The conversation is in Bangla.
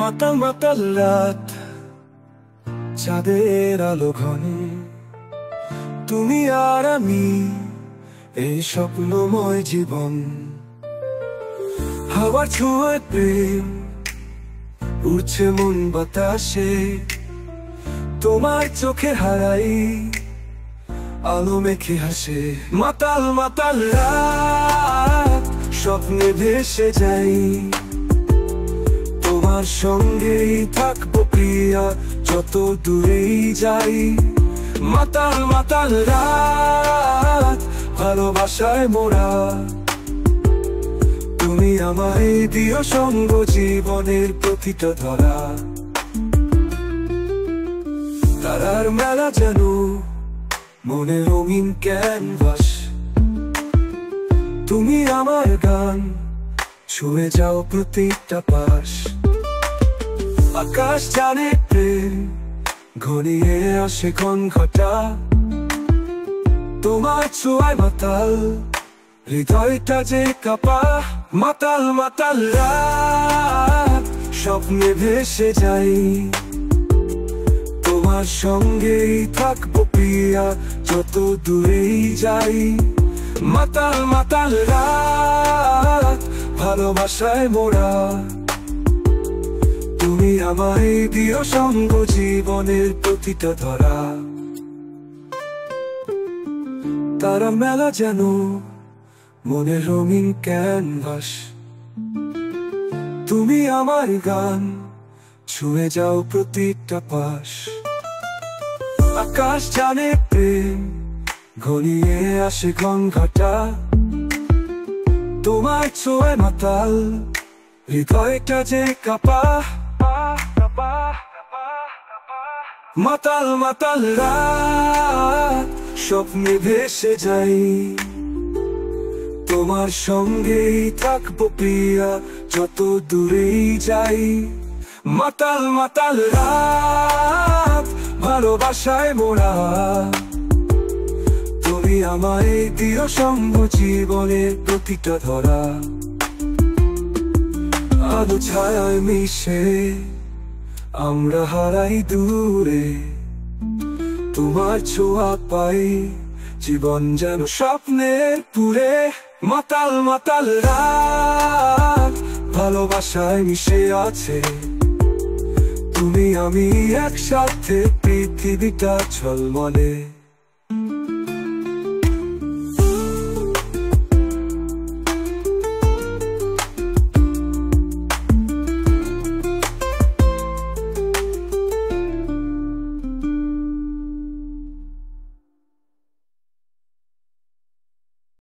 মাতাল মাতাল রাত, চাঁদের আলো ঘন, তুমি আর আমি এই স্বপ্নময় জীবন। হাওয়ার ছোঁয়ায় প্রেম উড়ছে মন বাতাসে, তোমার চোখে হারাই আলো মেখে হাসে। মাতাল মাতাল রাত, স্বপ্নে ভেসে যাই, তোমার সঙ্গেই থাকবো প্রিয়া যত দূরেই যাই। মাতাল মাতাল রাত, ভালোবাসায় মোরা, তুমি আমায় দিও সঙ্গ জীবনের প্রতিটা ধরা। তারার মেলা যেন মনে রঙিন ক্যানভাস, তুমি আমার গান ছুঁয়ে যাও প্রতিটা পাশ। আকাশ জানে প্রেম ঘনিয়ে আসে ক্ষণ ঘটা, তোমার ছোঁয়ায় মাতাল হৃদয়টা যে কাঁপা। মাতাল মাতাল রাত, স্বপ্নে ভেসে যাই, তোমার সঙ্গেই থাকবো প্রিয়া যত দূরেই যাই। মাতাল মাতাল রাত, ভালোবাসায় মোরা, তুমি আমায় দিও সঙ্গ জীবনের প্রতিটা ধরা। তারা মেলা যেন মনে রঙিন ক্যানভাস, তুমি আমার গান ছুঁয়ে যাও প্রতিটা পাশ। আকাশ জানে প্রেম ঘনিয়ে আসে ক্ষণ ঘটা, তোমার ছোঁয়ায় মাতাল হৃদয়টা যে কাঁপা। মাতাল মাতাল রাত, স্বপ্নে ভেসে যাই, তোমার সঙ্গেই থাকবো প্রিয়া যত দূরেই যাই। মাতাল মাতাল রাত, ভালোবাসায় মোরা, তুমি আমায় দিও সঙ্গ জীবনের প্রতিটা ধরা। আলো ছায়ায় মিশে আমরা হারাই দূরে, তোমার ছোঁয়া পাই জীবন যেন স্বপ্নের পুরে। মাতাল মাতাল রাত, ভালোবাসায় মিশে আছে, তুমি আমি একসাথে পৃথিবীটা ঝলমলে।